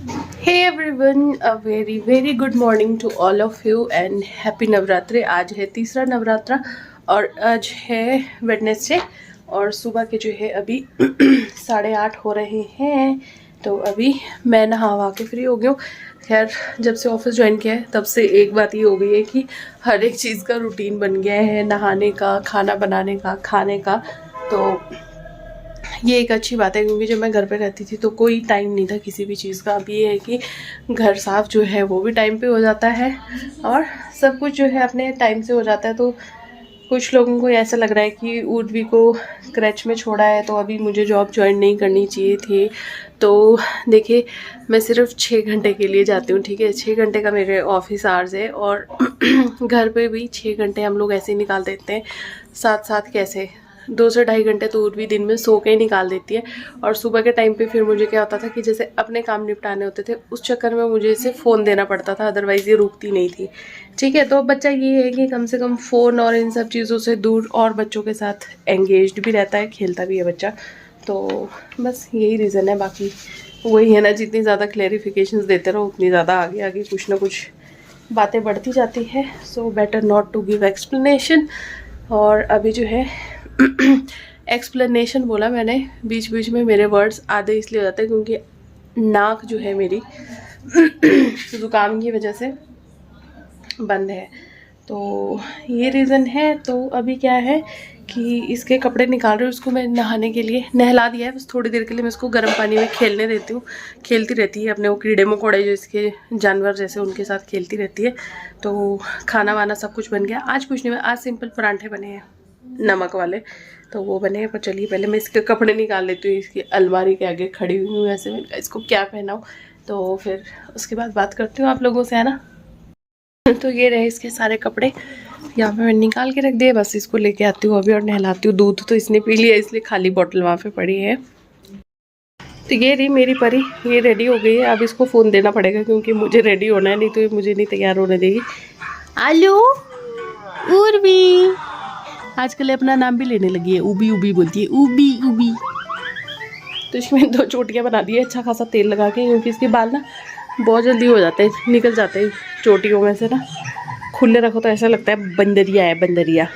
Hey everyone, a very very good morning to all of you and happy Navratri. आज है तीसरा नवरात्रा और आज है वेडनेसडे और सुबह के जो है अभी 8:30 हो रहे हैं। तो अभी मैं नहा वहा के फ्री हो गई हूँ। खैर, जब से ऑफिस ज्वाइन किया है तब से एक बात ये हो गई है कि हर एक चीज़ का रूटीन बन गया है, नहाने का, खाना बनाने का, खाने का। तो ये एक अच्छी बात है क्योंकि जब मैं घर पे रहती थी तो कोई टाइम नहीं था किसी भी चीज़ का। अब ये है कि घर साफ़ जो है वो भी टाइम पे हो जाता है और सब कुछ जो है अपने टाइम से हो जाता है। तो कुछ लोगों को ऐसा लग रहा है कि उर्वी को क्रच में छोड़ा है तो अभी मुझे जॉब ज्वाइन नहीं करनी चाहिए थी। तो देखिए, मैं सिर्फ 6 घंटे के लिए जाती हूँ, ठीक है। 6 घंटे का मेरे ऑफिस आवर्स है और घर पे भी 6 घंटे हम लोग ऐसे ही निकाल देते हैं। साथ साथ कैसे 2 से ढाई घंटे तो उर्वी दिन में सो के ही निकाल देती है। और सुबह के टाइम पे फिर मुझे क्या होता था कि जैसे अपने काम निपटाने होते थे, उस चक्कर में मुझे इसे फ़ोन देना पड़ता था, अदरवाइज़ ये रुकती नहीं थी, ठीक है। तो बच्चा ये है कि कम से कम फ़ोन और इन सब चीज़ों से दूर और बच्चों के साथ एंगेज्ड भी रहता है, खेलता भी है बच्चा। तो बस यही रीज़न है। बाकी वही है ना, जितनी ज़्यादा क्लेरिफिकेशंस देते रहो उतनी ज़्यादा आगे आगे कुछ ना कुछ बातें बढ़ती जाती है। So better not to give explanation. और अभी जो है एक्सप्लेनेशन बोला मैंने, बीच बीच में मेरे वर्ड्स आधे इसलिए हो जाते हैं क्योंकि नाक जो है मेरी ज़ुकाम की वजह से बंद है। तो ये रीज़न है। तो अभी क्या है कि इसके कपड़े निकाल रही हूँ, उसको मैं नहाने के लिए नहला दिया है। बस थोड़ी देर के लिए मैं इसको गर्म पानी में खेलने देती हूँ। खेलती रहती है अपने वो कीड़े मकोड़े जो इसके जानवर जैसे उनके साथ खेलती रहती है। तो खाना वाना सब कुछ बन गया। आज कुछ नहीं, आज सिंपल परांठे बने हैं नमक वाले, तो वो बने हैं। पर चलिए पहले मैं इसके कपड़े निकाल लेती हूँ। इसकी अलमारी के आगे खड़ी हुई हूँ ऐसे, मैंने कहा इसको क्या पहनाऊँ, तो फिर उसके बाद बात करती हूँ आप लोगों से, है ना। तो ये रहे इसके सारे कपड़े, यहाँ पे मैं निकाल के रख दिए। बस इसको लेके आती हूँ अभी और नहलाती हूँ। दूध तो इसने पी लिया इसलिए खाली बोतल वहाँ पे पड़ी है। तो ये रही मेरी परी, ये रेडी हो गई है। अब इसको फ़ोन देना पड़ेगा क्योंकि मुझे रेडी होना है, नहीं तो ये मुझे नहीं तैयार होने देगी। आलू उर्वी आजकल अपना नाम भी लेने लगी है, उबी उबी बोलती है, उबी उबी। तो इसमें 2 चोटियाँ बना दी है अच्छा खासा तेल लगा के, क्योंकि इसके बाल ना बहुत जल्दी हो जाते हैं, निकल जाते हैं चोटियों में से ना। खुले रखो तो ऐसा लगता है बंदरिया है, बंदरिया।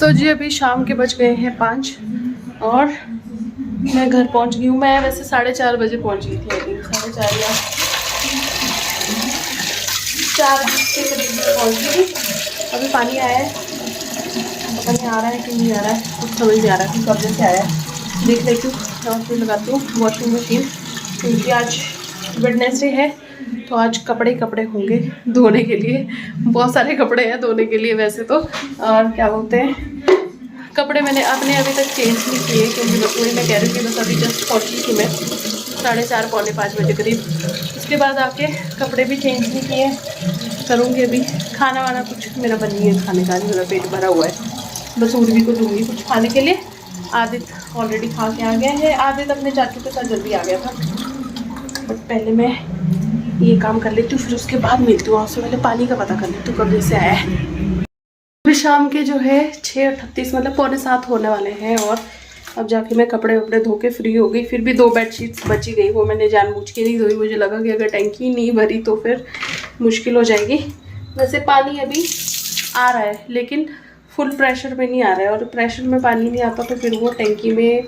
तो जी अभी शाम के बज गए हैं 5 और मैं घर पहुंच गई हूँ। मैं वैसे 4:30 बजे पहुंच गई थी, अभी 4:30 या 4 के करीब में पहुंच गई थी। अभी पानी आया है, पता नहीं आ रहा है कि नहीं आ रहा है, कुछ समझ नहीं आ रहा है कि कब से आया है। देख लेती हूँ और फिर लगाती हूँ वॉशिंग मशीन, क्योंकि आज वेडनेसडे है तो आज कपड़े कपड़े होंगे धोने के लिए। बहुत सारे कपड़े हैं धोने के लिए वैसे तो। और क्या बोलते हैं, कपड़े मैंने अपने अभी तक चेंज नहीं किए क्योंकि बस वही मैं कह रही थी, बस अभी जस्ट पहुँची थी मैं 4:30 पौने 5 बजे करीब। उसके बाद आके कपड़े भी चेंज नहीं किए, करूँगी अभी। खाना वाना कुछ मेरा बन नहीं है खाने का, मेरा पेट भरा हुआ है। बस उर्वी को दूँगी कुछ खाने के लिए। आदित्य ऑलरेडी खा के आ गया है, आदित्य अपने चाचू के साथ जल्दी आ गया था। बट पहले मैं ये काम कर लेती हूँ, फिर उसके बाद मिलती हूँ। उससे पहले पानी का पता कर लेती हूँ कब से आया है। अभी शाम के जो है 6:38 मतलब पौने 7 होने वाले हैं और अब जाके मैं कपड़े वपड़े धो के फ्री हो गई। फिर भी 2 बेडशीट्स बची गई, वो मैंने जानबूझ के नहीं धोई। मुझे लगा कि अगर टंकी नहीं भरी तो फिर मुश्किल हो जाएगी। वैसे पानी अभी आ रहा है लेकिन फुल प्रेशर में नहीं आ रहा है, और प्रेशर में पानी नहीं आता तो फिर वो टंकी में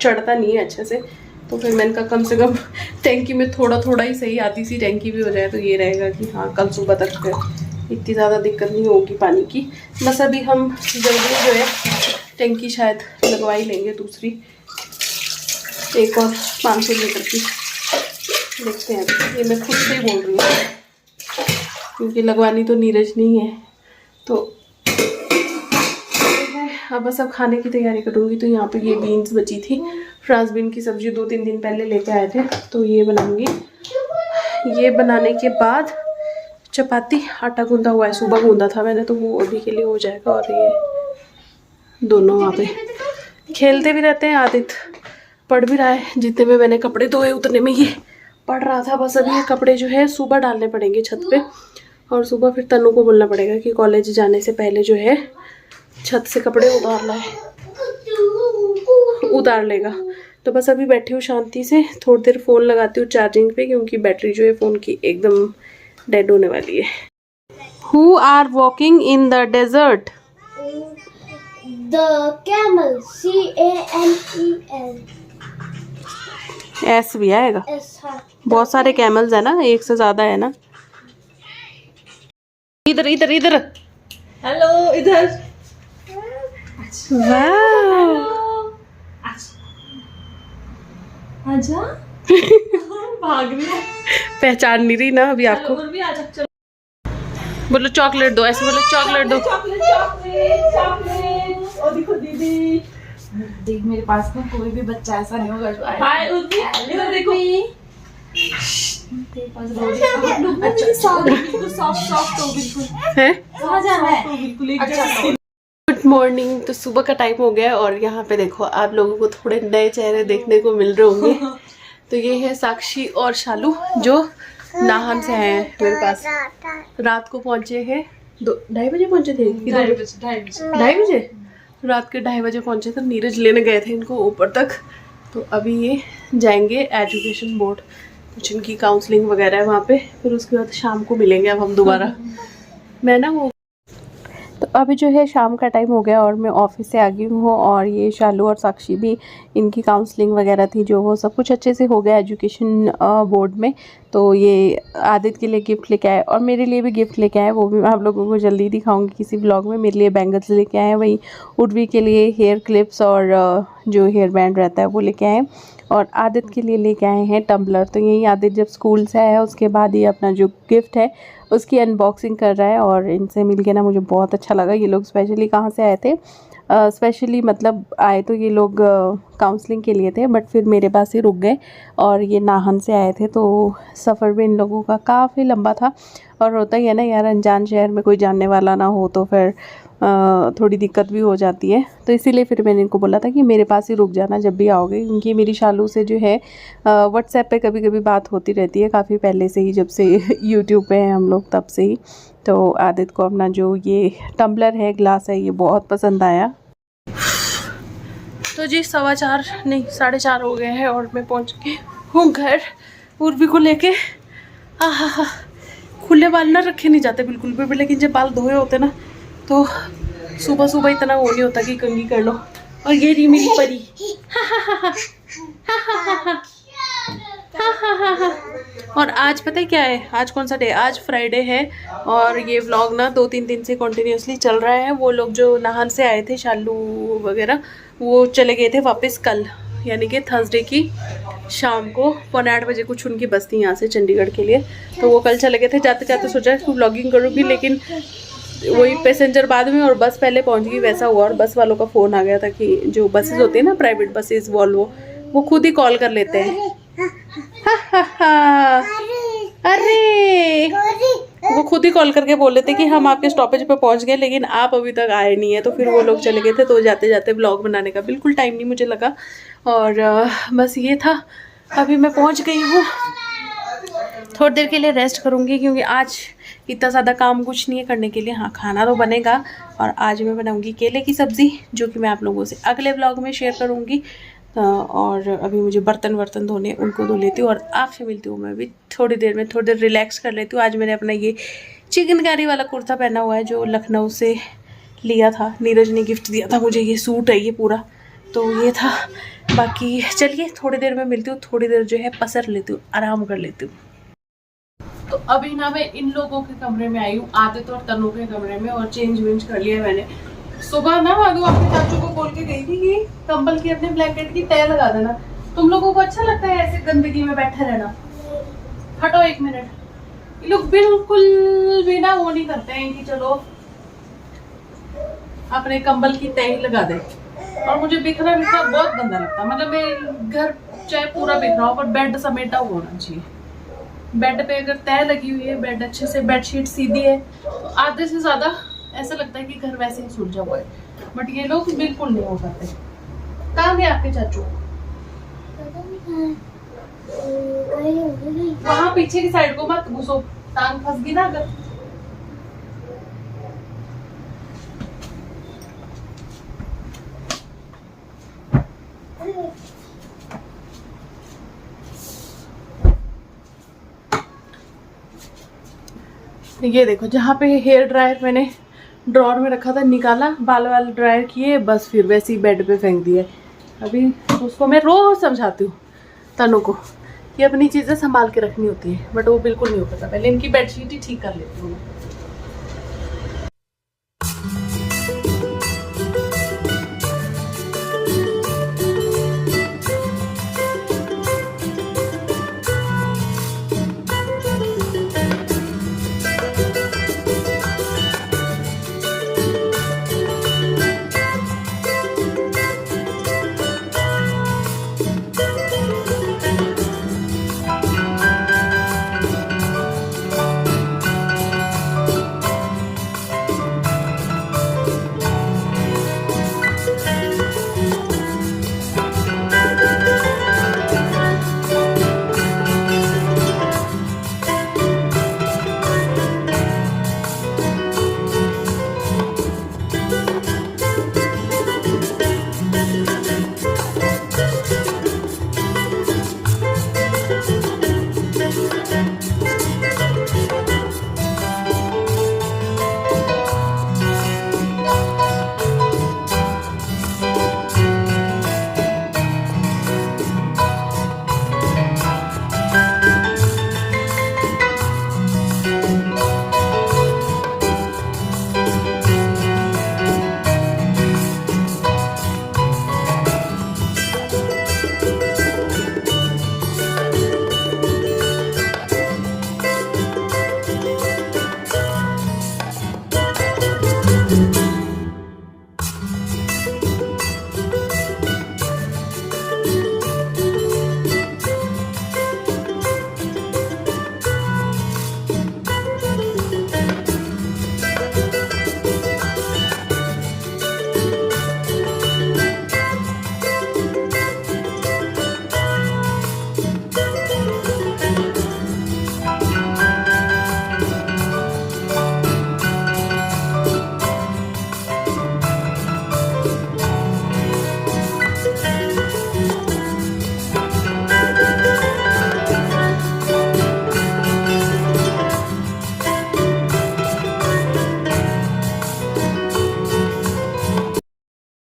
चढ़ता नहीं है अच्छे से। तो फिर मैंने कहा कम से कम टंकी में थोड़ा थोड़ा ही सही, आती सी टंकी भी हो जाए तो ये रहेगा कि हाँ कल सुबह तक फिर इतनी ज़्यादा दिक्कत नहीं होगी पानी की। बस अभी हम जल्दी जो है टंकी शायद लगवा ही लेंगे दूसरी, एक और 500 लीटर की। देखते हैं, ये मैं खुद से ही बोल रही हूँ क्योंकि लगवानी तो नीरज नहीं है। तो अब बस अब खाने की तैयारी करूँगी। तो यहाँ पे ये बीन्स बची थी, फ्रांस बीन की सब्ज़ी 2-3 दिन पहले लेके आए थे, तो ये बनाऊँगी। ये बनाने के बाद चपाती, आटा गूंदा हुआ है, सुबह गूंदा था मैंने, तो वो अभी के लिए हो जाएगा। और ये दोनों वहाँ पे खेलते भी रहते हैं। आदित्य पढ़ भी रहा है, जितने में मैंने कपड़े धोए उतने में ये पढ़ रहा था। बस अभी ये कपड़े जो है सुबह डालने पड़ेंगे छत पे, और सुबह फिर तनु को बोलना पड़ेगा कि कॉलेज जाने से पहले जो है छत से कपड़े उतारना है, उतार लेगा। तो बस अभी बैठी हूँ शांति से, थोड़ी देर फ़ोन लगाती हूँ चार्जिंग पे, क्योंकि बैटरी जो है फ़ोन की एकदम डेड होने वाली है। Who are walking in the desert? The camel. CAMEL. S भी आएगा। हाँ। बहुत सारे कैमल्स है ना, एक से ज्यादा है ना। इधर इधर इधर। हेलो, इधर। आजा। भाग रही है। पहचान नहीं रही ना अभी आपको। भी आजा, चलो। बोलो चॉकलेट दो, ऐसे बोलो चॉकलेट दो। चॉकलेट। ओ देखो दीदी, देख मेरे पास में कोई भी बच्चा ऐसा नहीं होगा जो आए। इधर देखो। तेरे पास सॉफ्ट हो बिल्कुल है। बिल्कुल। Good morning. तो सुबह का टाइम हो गया और यहाँ पे देखो आप लोगों को थोड़े नए चेहरे देखने को मिल रहे होंगे। तो ये है साक्षी और शालू जो नाहन से आए हैं मेरे पास। रात को पहुंचे हैं 2-2:30 बजे पहुंचे थे। 2:30 बजे रात के 2:30 बजे पहुंचे थे। नीरज लेने गए थे इनको ऊपर तक। तो अभी ये जाएंगे एजुकेशन बोर्ड, कुछ इनकी काउंसलिंग वगैरह है वहाँ पे। फिर उसके बाद शाम को मिलेंगे अब हम दोबारा। मैं ना वो तो अभी जो है शाम का टाइम हो गया और मैं ऑफिस से आ गई हूँ। और ये शालू और साक्षी भी, इनकी काउंसलिंग वगैरह थी जो, वो सब कुछ अच्छे से हो गया एजुकेशन बोर्ड में। तो ये आदित्य के लिए गिफ्ट लेके आए और मेरे लिए भी गिफ्ट लेके आए, वो भी मैं आप लोगों को जल्दी दिखाऊंगी किसी ब्लॉग में। मेरे लिए बैंगल्स लेके आए, वही उर्वी के लिए हेयर क्लिप्स और जो हेयर बैंड रहता है वो लेके आए। और आदित्य के लिए लेके आए हैं टम्बलर। तो यही आदित्य जब स्कूल से आया उसके बाद ये अपना जो गिफ्ट है उसकी अनबॉक्सिंग कर रहा है। और इनसे मिल के ना मुझे बहुत अच्छा लगा। ये लोग स्पेशली कहाँ से आए थे, स्पेशली मतलब आए तो ये लोग काउंसलिंग के लिए थे, बट फिर मेरे पास ही रुक गए। और ये नाहन से आए थे तो सफ़र भी इन लोगों का काफ़ी लंबा था। और होता ही है ना यार, अनजान शहर में कोई जानने वाला ना हो तो फिर थोड़ी दिक्कत भी हो जाती है। तो इसीलिए फिर मैंने इनको बोला था कि मेरे पास ही रुक जाना जब भी आओगे, क्योंकि मेरी शालू से जो है व्हाट्सएप पे कभी कभी बात होती रहती है, काफ़ी पहले से ही, जब से यूट्यूब पे हैं हम लोग तब से ही। तो आदित्य को अपना जो ये टम्बलर है, ग्लास है, ये बहुत पसंद आया। तो जी 4:15 नहीं 4:30 हो गए हैं और मैं पहुंच गई हूँ घर उर्वी को लेके। आहा, खुले बाल ना रखे नहीं जाते बिल्कुल भी, लेकिन जब बाल धोए होते ना तो सुबह सुबह इतना वो नहीं होता कि कंघी कर लो। और ये रही मेरी परी। और आज पता है क्या है, आज कौन सा डे, आज फ्राइडे है। और ये व्लॉग ना 2-3 दिन से कंटिन्यूसली चल रहा है। वो लोग जो नाहन से आए थे, शालू वगैरह, वो चले गए थे वापस कल, यानी कि थर्सडे की शाम को 8:15 बजे कुछ उनकी बस थी यहाँ से चंडीगढ़ के लिए। तो वो कल चले गए थे। जाते जाते सोचा कि व्लॉगिंग करूँगी, लेकिन वही पैसेंजर बाद में और बस पहले पहुँच गई, वैसा हुआ। और बस वालों का फ़ोन आ गया था कि जो बसेस होती है ना, प्राइवेट बसेस वॉल्वो, वो खुद ही कॉल कर लेते हैं। अरे वो खुद ही कॉल करके बोल लेते कि हम आपके स्टॉपेज पे पहुंच गए लेकिन आप अभी तक आए नहीं है। तो फिर वो लोग चले गए थे। तो जाते जाते व्लॉग बनाने का बिल्कुल टाइम नहीं मुझे लगा। और बस ये था, अभी मैं पहुंच गई हूँ। थोड़ी देर के लिए रेस्ट करूँगी क्योंकि आज इतना ज़्यादा काम कुछ नहीं है करने के लिए। हाँ, खाना तो बनेगा। और आज मैं बनाऊँगी केले की सब्ज़ी, जो कि मैं आप लोगों से अगले व्लॉग में शेयर करूँगी। और अभी मुझे बर्तन धोने, उनको धो लेती हूँ और आपसे मिलती हूँ मैं भी थोड़ी देर में। थोड़ी देर रिलैक्स कर लेती हूँ। आज मैंने अपना ये चिकनकारी वाला कुर्ता पहना हुआ है जो लखनऊ से लिया था, नीरज ने गिफ्ट दिया था मुझे। ये सूट है ये पूरा, तो ये था। बाकी चलिए थोड़ी देर में मिलती हूँ। थोड़ी देर जो है पसर लेती हूँ, आराम कर लेती हूँ। तो अभी ना मैं इन लोगों के कमरे में आई हूँ, आदित्य और तनु के कमरे में, और चेंज वेंज कर लिया है मैंने। सुबह ना मधु अपने चाचू को बोल के गई थी कि कंबल की, अपने ब्लैंकेट की तह लगा देना। तुम लोगों को अच्छा लगता है ऐसे गंदगी में बैठे रहना? हटो 1 मिनट। ये लोग बिल्कुल भी ना वो नहीं करते हैं कि चलो अपने कंबल की तह लगा दे। और मुझे बिखरा बहुत गंदा लगता है। मतलब मेरे घर चाहे पूरा बिखरा हो पर बेड समेटा हुआ होना चाहिए। बेड पे अगर तह लगी हुई है, बेड अच्छे से, बेडशीट सीधी है, तो आधे से ज्यादा ऐसा लगता है कि घर वैसे ही सुलझा हुआ है। बट ये लोग बिल्कुल नहीं हो पाते। कहाँ गए आपके चाचू? वहां पीछे की साइड को मत घुसो, टांग फंस गई ना अगर। ये देखो, जहाँ पे हेयर ड्रायर मैंने ड्रॉर में रखा था, निकाला, बाल वाल ड्रायर किए, बस फिर वैसे ही बेड पे फेंक दिया। अभी उसको मैं रोज समझाती हूँ तनु को कि अपनी चीज़ें संभाल के रखनी होती है, बट वो बिल्कुल नहीं हो पाता। पहले इनकी बेडशीट ही ठीक कर लेती हूँ मैं।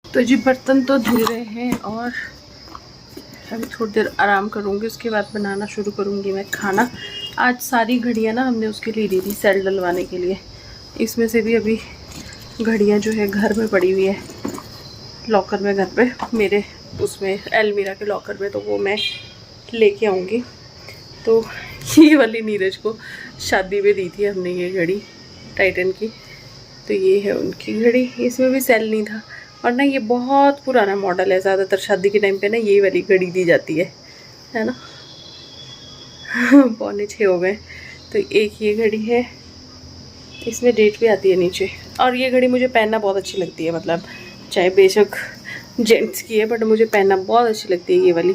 तो जी बर्तन तो धुल रहे हैं और अभी थोड़ी देर आराम करूँगी, उसके बाद बनाना शुरू करूँगी मैं खाना। आज सारी घड़ियाँ ना हमने उसके लिए दी थी सेल डलवाने के लिए। इसमें से भी अभी घड़ियाँ जो है घर में पड़ी हुई है, लॉकर में, घर पे मेरे उसमें अलमीरा के लॉकर में, तो वो मैं लेके आऊँगी। तो ये वाली नीरज को शादी में दी थी हमने ये घड़ी टाइटन की, तो ये है उनकी घड़ी। इसमें भी सेल नहीं था, और ना ये बहुत पुराना मॉडल है, ज़्यादातर शादी के टाइम पे ना ये वाली घड़ी दी जाती है ना। 5:45 हो गए। तो एक ये घड़ी है, इसमें डेट भी आती है नीचे। और ये घड़ी मुझे पहनना बहुत अच्छी लगती है, मतलब चाहे बेशक जेंट्स की है, बट मुझे पहनना बहुत अच्छी लगती है ये वाली,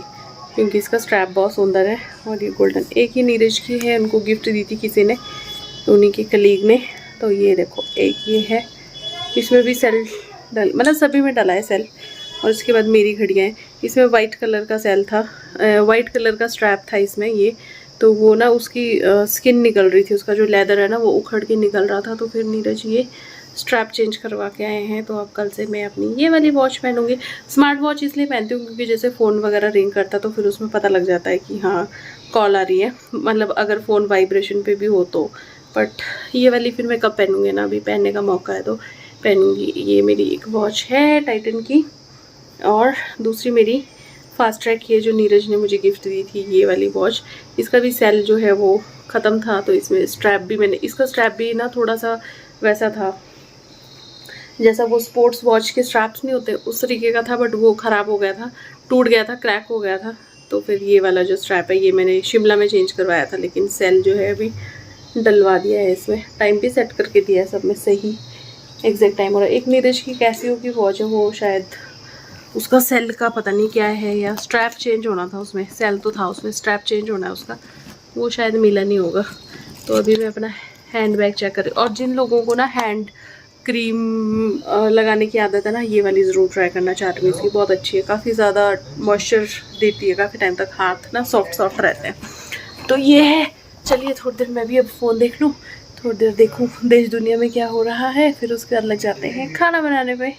क्योंकि इसका स्ट्रैप बहुत सुंदर है। और ये गोल्डन एक ही नीरज की है, उनको गिफ्ट दी थी किसी ने, उन्हीं के कलीग ने। तो ये देखो एक ये है, इसमें भी सेल डल, मतलब सभी में डला है सेल। और उसके बाद मेरी घड़ियाँ हैं, इसमें वाइट कलर का सेल था, वाइट कलर का स्ट्रैप था इसमें ये, तो वो ना उसकी स्किन निकल रही थी, उसका जो लेदर है ना वो उखड़ के निकल रहा था। तो फिर नीरज ये स्ट्रैप चेंज करवा के आए हैं। तो अब कल से मैं अपनी ये वाली वॉच पहनूंगी। स्मार्ट वॉच इसलिए पहनती हूँ क्योंकि जैसे फ़ोन वगैरह रिंग करता तो फिर उसमें पता लग जाता है कि हाँ कॉल आ रही है, मतलब अगर फ़ोन वाइब्रेशन पे भी हो तो। बट ये वाली फिर मैं कब पहनूंगी ना, अभी पहनने का मौका है तो पहनूंगी। ये मेरी एक वॉच है टाइटन की, और दूसरी मेरी फास्ट ट्रैक की है जो नीरज ने मुझे गिफ्ट दी थी, ये वाली वॉच। इसका भी सेल जो है वो ख़त्म था, तो इसमें स्ट्रैप भी मैंने, इसका स्ट्रैप भी ना थोड़ा सा वैसा था जैसा वो स्पोर्ट्स वॉच के स्ट्रैप्स नहीं होते उस तरीके का था, बट वो ख़राब हो गया था, टूट गया था, क्रैक हो गया था। तो फिर ये वाला जो स्ट्रैप है ये मैंने शिमला में चेंज करवाया था, लेकिन सेल जो है अभी डलवा दिया है इसमें। टाइम भी सेट करके दिया है सब में सही एग्जैक्ट टाइम। और एक नीरज की कैसियो की वॉच है, वो शायद उसका सेल का पता नहीं क्या है, या स्ट्रैप चेंज होना था उसमें, सेल तो था उसमें, स्ट्रैप चेंज होना है उसका, वो शायद मिला नहीं होगा। तो अभी मैं अपना हैंड बैग चेक कर रही हूँ। और जिन लोगों को ना हैंड क्रीम लगाने की आदत है ना, ये वाली ज़रूर ट्राई करना। चार्टमी इसकी बहुत अच्छी है, काफ़ी ज़्यादा मॉइस्चर देती है, काफ़ी टाइम तक हाथ ना सॉफ्ट रहते हैं। तो ये है, चलिए थोड़ी देर मैं भी अब फ़ोन देख लूँ, थोड़ी देर देखूं देश दुनिया में क्या हो रहा है, फिर उसके बाद लग जाते हैं खाना बनाने पे।